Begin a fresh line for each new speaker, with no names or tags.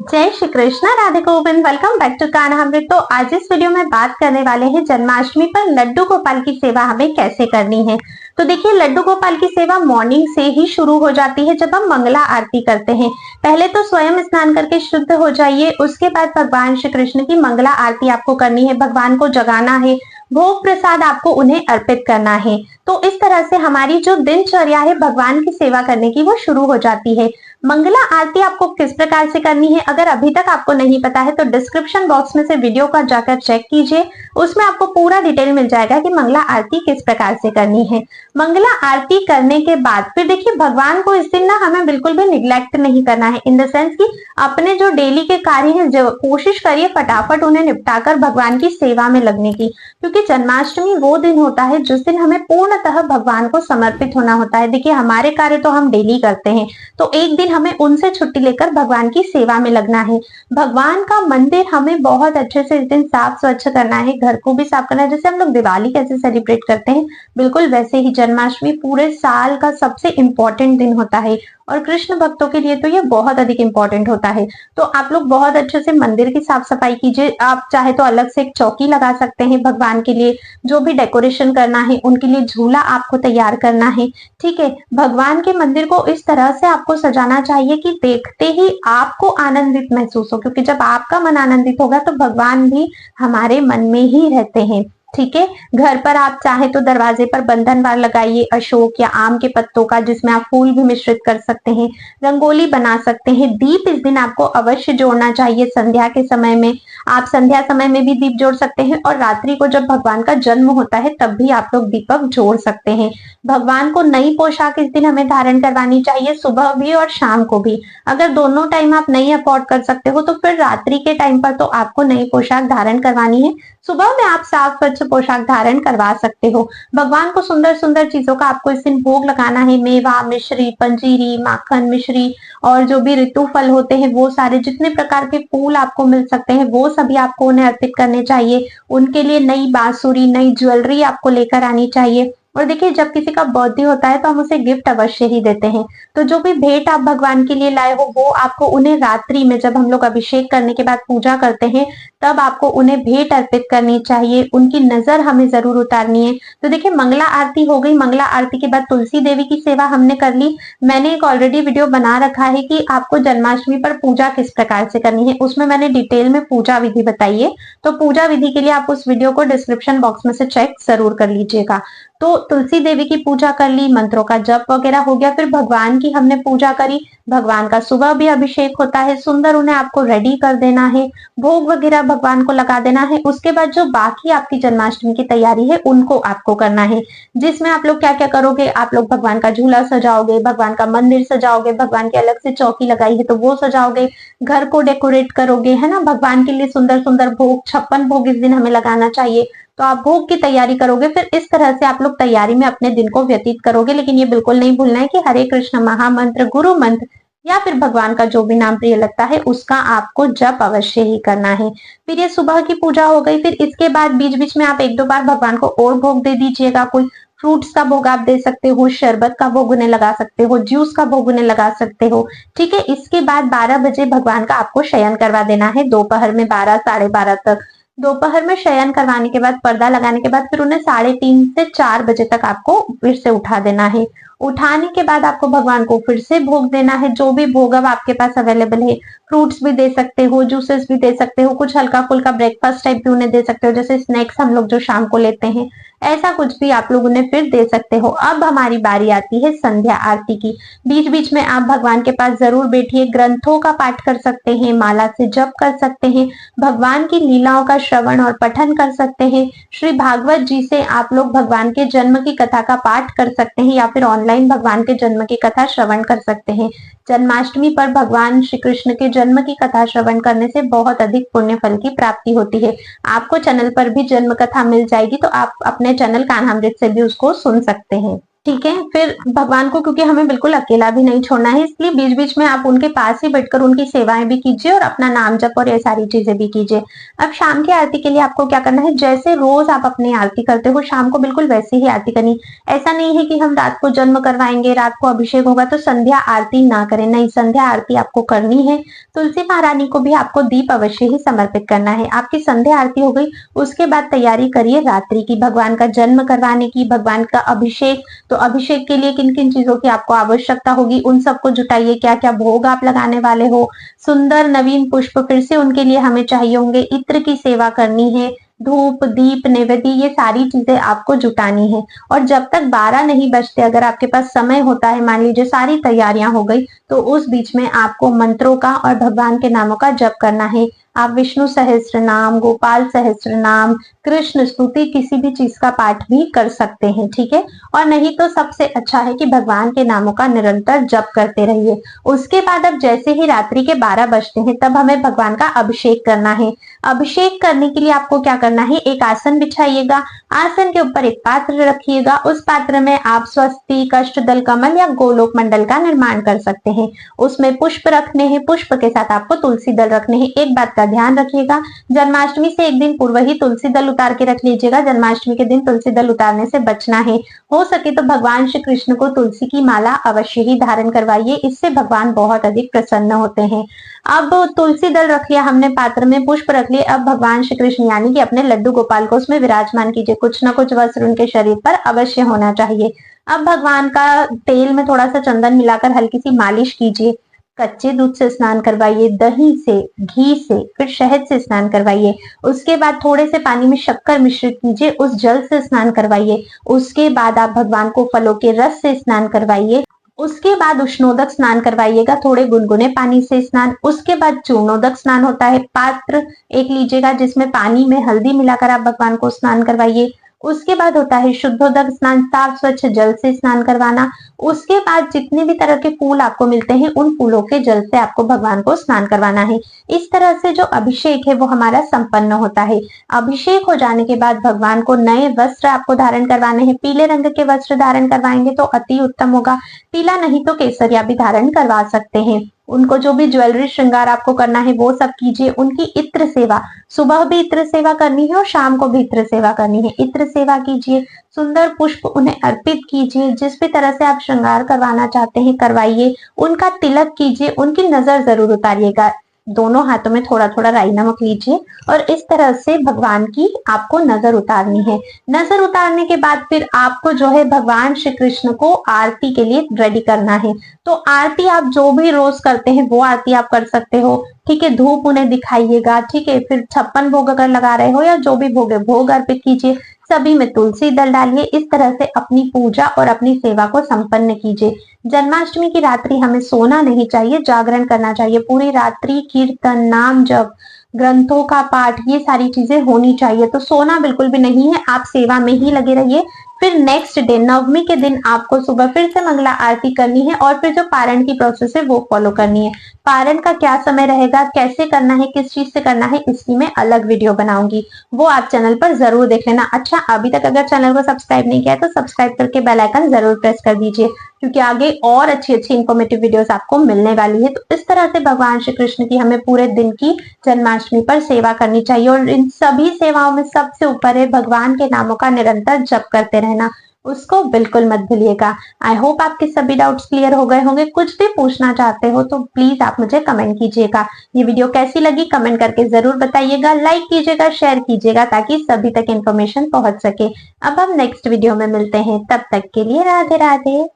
जय Shri Krishna, Radhe Govind. Welcome back to Kanhamrit. तो आज इस वीडियो में बात करने वाले हैं जन्माष्टमी पर लड्डू गोपाल की सेवा हमें कैसे करनी है। तो देखिए, लड्डू गोपाल की सेवा मॉर्निंग से ही शुरू हो जाती है जब हम मंगला आरती करते हैं। पहले तो स्वयं स्नान करके शुद्ध हो जाइए, उसके बाद भगवान श्री कृष्ण की मंगला आरती आपको करनी है, भगवान को जगाना है, भोग प्रसाद आपको उन्हें अर्पित करना है। तो इस तरह से हमारी जो दिनचर्या है भगवान की सेवा करने की वो शुरू हो जाती है। मंगला आरती आपको किस प्रकार से करनी है, अगर अभी तक आपको नहीं पता है तो डिस्क्रिप्शन बॉक्स में से वीडियो का जाकर चेक कीजिए, उसमें आपको पूरा डिटेल मिल जाएगा कि मंगला आरती किस प्रकार से करनी है। मंगला आरती करने के बाद फिर देखिए, भगवान को इस दिन ना हमें बिल्कुल भी निग्लेक्ट नहीं करना है, इन द सेंस कि अपने जो डेली के कार्य हैं जो कोशिश करिए फटाफट उन्हें निपटाकर भगवान की सेवा में लगने की, क्योंकि जन्माष्टमी वो दिन होता है जिस दिन हमें पूर्णतः भगवान को समर्पित होना होता है। देखिए, हमारे कार्य तो हम डेली करते हैं, तो एक दिन हमें उनसे छुट्टी लेकर भगवान की सेवा में लगना है। भगवान का मंदिर हमें बहुत अच्छे से इस दिन साफ स्वच्छ करना है, घर को भी साफ करना है। जैसे हम लोग दिवाली कैसे सेलिब्रेट करते हैं, बिल्कुल वैसे ही जन्माष्टमी पूरे साल का सबसे इंपॉर्टेंट दिन होता है और कृष्ण भक्तों के लिए तो ये बहुत अधिक इंपॉर्टेंट होता है। तो आप लोग बहुत अच्छे से मंदिर की साफ सफाई कीजिए। आप चाहे तो अलग से एक चौकी लगा सकते हैं भगवान के लिए, जो भी डेकोरेशन करना है उनके लिए झूला आपको तैयार करना है। ठीक है, भगवान के मंदिर को इस तरह से आपको सजाना चाहिए कि देखते ही आपको आनंदित महसूस हो, क्योंकि जब आपका मन आनंदित होगा तो भगवान भी हमारे मन में ही रहते हैं। ठीक है, घर पर आप चाहे तो दरवाजे पर बंधनवार लगाइए अशोक या आम के पत्तों का, जिसमें आप फूल भी मिश्रित कर सकते हैं, रंगोली बना सकते हैं। दीप इस दिन आपको अवश्य जोड़ना चाहिए संध्या के समय में। आप संध्या समय में भी दीप जोड़ सकते हैं और रात्रि को जब भगवान का जन्म होता है तब भी आप लोग दीपक जोड़ सकते हैं। भगवान को नई पोशाक इस दिन हमें धारण करवानी चाहिए, सुबह भी और शाम को भी। अगर दोनों टाइम आप नहीं अफोर्ड कर सकते हो तो फिर रात्रि के टाइम पर तो आपको नई पोशाक धारण करवानी है, सुबह में आप साफ स्वच्छ पोशाक धारण करवा सकते हो। भगवान को सुंदर सुंदर चीजों का आपको इस दिन भोग लगाना है, मेवा, मिश्री, पंजीरी, माखन, मिश्री और जो भी ऋतु फल होते हैं वो सारे, जितने प्रकार के फूल आपको मिल सकते हैं वो सभी आपको उन्हें अर्पित करने चाहिए। उनके लिए नई बांसुरी, नई ज्वेलरी आपको लेकर आनी चाहिए। और देखिए, जब किसी का बर्थडे होता है तो हम उसे गिफ्ट अवश्य ही देते हैं, तो जो भी भेंट आप भगवान के लिए लाए हो वो आपको उन्हें रात्रि में, जब हम लोग अभिषेक करने के बाद पूजा करते हैं तब आपको उन्हें भेंट अर्पित करनी चाहिए, उनकी नजर हमें जरूर उतारनी है। तो देखिए, मंगला आरती हो गई, मंगला आरती के बाद तुलसी देवी की सेवा हमने कर ली। मैंने एक ऑलरेडी वीडियो बना रखा है कि आपको जन्माष्टमी पर पूजा किस प्रकार से करनी है, उसमें मैंने डिटेल में पूजा विधि बताई है, तो पूजा विधि के लिए आप उस वीडियो को डिस्क्रिप्शन बॉक्स में से चेक जरूर कर लीजिएगा। तो तुलसी देवी की पूजा कर ली, मंत्रों का जप वगैरह हो गया, फिर भगवान की हमने पूजा करी। भगवान का सुबह भी अभिषेक होता है, सुंदर उन्हें आपको रेडी कर देना है, भोग वगैरह भगवान को लगा देना है। उसके बाद जो बाकी आपकी जन्माष्टमी की तैयारी है उनको आपको करना है, जिसमें आप लोग क्या क्या करोगे, आप लोग भगवान का झूला सजाओगे, भगवान का मंदिर सजाओगे, भगवान की अलग से चौकी लगाई है तो वो सजाओगे, घर को डेकोरेट करोगे, है ना। भगवान के लिए सुंदर सुंदर भोग, 56 भोग इस दिन हमें लगाना चाहिए, तो आप भोग की तैयारी करोगे। फिर इस तरह से आप लोग तैयारी में अपने दिन को व्यतीत करोगे। लेकिन ये बिल्कुल नहीं भूलना है कि हरे कृष्ण महामंत्र, गुरु मंत्र या फिर भगवान का जो भी नाम प्रिय लगता है उसका आपको जप अवश्य ही करना है। फिर ये सुबह की पूजा हो गई। फिर इसके बाद बीच बीच में आप एक दो बार भगवान को और भोग दे दीजिएगा। कोई फ्रूट्स का भोग आप दे सकते हो, शरबत का भोग उन्हें लगा सकते हो, जूस का भोग उन्हें लगा सकते हो। ठीक है, इसके बाद 12 बजे भगवान का आपको शयन करवा देना है, दोपहर में 12 साढ़े 12 तक। दोपहर में शयन करवाने के बाद, पर्दा लगाने के बाद फिर उन्हें 3:30 से 4 बजे तक आपको फिर से उठा देना है। उठाने के बाद आपको भगवान को फिर से भोग देना है, जो भी भोग अब आपके पास अवेलेबल है। फ्रूट्स भी दे सकते हो, जूसेस भी दे सकते हो, कुछ हल्का फुल्का ब्रेकफास्ट टाइप भी उन्हें दे सकते हो, जैसे स्नैक्स हम लोग जो शाम को लेते हैं, ऐसा कुछ भी आप लोग उन्हें फिर दे सकते हो। अब हमारी बारी आती है संध्या आरती की। बीच बीच में आप भगवान के पास जरूर बैठिए, ग्रंथों का पाठ कर सकते हैं, माला से जप कर सकते हैं, भगवान की लीलाओं का श्रवण और पठन कर सकते हैं। श्री भागवत जी से आप लोग भगवान के जन्म की कथा का पाठ कर सकते हैं या फिर ऑनलाइन भगवान के जन्म की कथा श्रवण कर सकते हैं। जन्माष्टमी पर भगवान श्री कृष्ण के जन्म की कथा श्रवण करने से बहुत अधिक पुण्य फल की प्राप्ति होती है। आपको चैनल पर भी जन्म कथा मिल जाएगी, तो आप अपने चैनल कान्हामृत से भी उसको सुन सकते हैं। ठीक है। फिर भगवान को, क्योंकि हमें बिल्कुल अकेला भी नहीं छोड़ना है, इसलिए बीच बीच में आप उनके पास ही बैठकर उनकी सेवाएं भी कीजिए और अपना नाम जप और ये सारी चीजें भी कीजिए। अब शाम की आरती के लिए आपको क्या करना है, जैसे रोज आप अपनी आरती करते हो शाम को बिल्कुल वैसे ही आरती करनी। ऐसा नहीं है कि हम रात को जन्म करवाएंगे, रात को अभिषेक होगा तो संध्या आरती ना करें, नहीं, संध्या आरती आपको करनी है। तुलसी महारानी को भी आपको दीप अवश्य ही समर्पित करना है। आपकी संध्या आरती हो गई, उसके बाद तैयारी करिए रात्रि की, भगवान का जन्म करवाने की, भगवान का अभिषेक। तो अभिषेक के लिए किन किन चीजों की आपको आवश्यकता होगी उन सबको जुटाइए, क्या क्या भोग आप लगाने वाले हो, सुंदर नवीन पुष्प फिर से उनके लिए हमें चाहिए होंगे, इत्र की सेवा करनी है, धूप दीप नैवेद्य ये सारी चीजें आपको जुटानी है। और जब तक 12 नहीं बजते, अगर आपके पास समय होता है, मान लीजिए सारी तैयारियां हो गई, तो उस बीच में आपको मंत्रों का और भगवान के नामों का जप करना है। आप विष्णु सहस्त्र नाम, गोपाल सहस्त्र नाम, कृष्ण स्तुति, किसी भी चीज का पाठ भी कर सकते हैं, ठीक है। और नहीं तो सबसे अच्छा है कि भगवान के नामों का निरंतर जप करते रहिए। उसके बाद अब जैसे ही रात्रि के 12 बजते हैं तब हमें भगवान का अभिषेक करना है। अभिषेक करने के लिए आपको क्या करना है, एक आसन बिछाइएगा, आसन के ऊपर एक पात्र रखिएगा, उस पात्र में आप स्वस्तिक, अष्टदल कमल या गोलोक मंडल का निर्माण कर सकते हैं। उसमें पुष्प रखने हैं, पुष्प के साथ आपको तुलसी दल रखने हैं। एक बात का ध्यान रखिएगा, जन्माष्टमी से एक दिन पूर्व ही तुलसी दल उतार के रख लीजिएगा। जन्माष्टमी के दिन तुलसी दल उतारने से बचना है। हो सके तो भगवान श्री कृष्ण को तुलसी की माला अवश्य ही धारण करवाइए, इससे भगवान बहुत अधिक प्रसन्न होते हैं। अब तुलसी दल रख लिया हमने, पात्र में पुष्प रख लिए, अब भगवान श्री कृष्ण यानी कि अपने लड्डू गोपाल को उसमें विराजमान कीजिए। कुछ ना कुछ वस्त्र उनके शरीर पर अवश्य होना चाहिए। अब भगवान का तेल में थोड़ा सा चंदन मिलाकर हल्की सी मालिश कीजिए। कच्चे दूध से स्नान करवाइए, दही से, घी से, फिर शहद से स्नान करवाइए। उसके बाद थोड़े से पानी में शक्कर मिश्रित कीजिए, उस जल से स्नान करवाइए। उसके बाद आप भगवान को फलों के रस से स्नान करवाइए। उसके बाद उष्णोदक स्नान करवाइएगा, थोड़े गुनगुने पानी से स्नान। उसके बाद चूर्णोदक स्नान होता है, पात्र एक लीजिएगा जिसमें पानी में हल्दी मिलाकर आप भगवान को स्नान करवाइए। उसके बाद होता है शुद्धोदक स्नान, साफ स्वच्छ जल से स्नान करवाना। उसके बाद जितने भी तरह के फूल आपको मिलते हैं उन फूलों के जल से आपको भगवान को स्नान करवाना है। इस तरह से जो अभिषेक है वो हमारा संपन्न होता है। अभिषेक हो जाने के बाद भगवान को नए वस्त्र आपको धारण करवाने हैं। पीले रंग के वस्त्र धारण करवाएंगे तो अति उत्तम होगा, पीला नहीं तो केसरिया भी धारण करवा सकते हैं। उनको जो भी ज्वेलरी श्रृंगार आपको करना है वो सब कीजिए। उनकी इत्र सेवा, सुबह भी इत्र सेवा करनी है और शाम को भी इत्र सेवा करनी है। इत्र सेवा कीजिए, सुंदर पुष्प उन्हें अर्पित कीजिए, जिस भी तरह से आप श्रृंगार करवाना चाहते हैं करवाइए। उनका तिलक कीजिए, उनकी नजर जरूर उतारिएगा। दोनों हाथों में थोड़ा थोड़ा राई नमक लीजिए और इस तरह से भगवान की आपको नजर उतारनी है। नजर उतारने के बाद फिर आपको जो है भगवान श्री कृष्ण को आरती के लिए रेडी करना है। तो आरती आप जो भी रोज करते हैं वो आरती आप कर सकते हो, ठीक है। धूप उन्हें दिखाइएगा, ठीक है। फिर 56 भोग अगर लगा रहे हो या जो भी भोग है भोग अर्पित कीजिए। सभी में तुलसी दल डालिए। इस तरह से अपनी पूजा और अपनी सेवा को संपन्न कीजिए। जन्माष्टमी की रात्रि हमें सोना नहीं चाहिए, जागरण करना चाहिए। पूरी रात्रि कीर्तन, नाम जप, ग्रंथों का पाठ, ये सारी चीजें होनी चाहिए। तो सोना बिल्कुल भी नहीं है, आप सेवा में ही लगे रहिए। फिर नेक्स्ट डे नवमी के दिन आपको सुबह फिर से मंगला आरती करनी है और फिर जो पारण की प्रोसेस है वो फॉलो करनी है। पारण का क्या समय रहेगा, कैसे करना है, किस चीज से करना है, इसकी मैं अलग वीडियो बनाऊंगी, वो आप चैनल पर जरूर देख लेना। अच्छा, अभी तक अगर चैनल को सब्सक्राइब नहीं किया है तो सब्सक्राइब करके बेल आइकन जरूर प्रेस कर दीजिए, क्योंकि आगे और अच्छी अच्छी इंफॉर्मेटिव वीडियोस आपको मिलने वाली है। तो इस तरह से भगवान श्री कृष्ण की हमें पूरे दिन की जन्माष्टमी पर सेवा करनी चाहिए। और इन सभी सेवाओं में सबसे ऊपर है भगवान के नामों का निरंतर जप करते रहना, उसको बिल्कुल मत भूलिएगा। आई होप आपके सभी डाउट्स क्लियर हो गए होंगे। कुछ भी पूछना चाहते हो तो प्लीज आप मुझे कमेंट कीजिएगा। ये वीडियो कैसी लगी कमेंट करके जरूर बताइएगा, लाइक कीजिएगा, शेयर कीजिएगा ताकि सभी तक इन्फॉर्मेशन पहुंच सके। अब हम नेक्स्ट वीडियो में मिलते हैं, तब तक के लिए राधे राधे।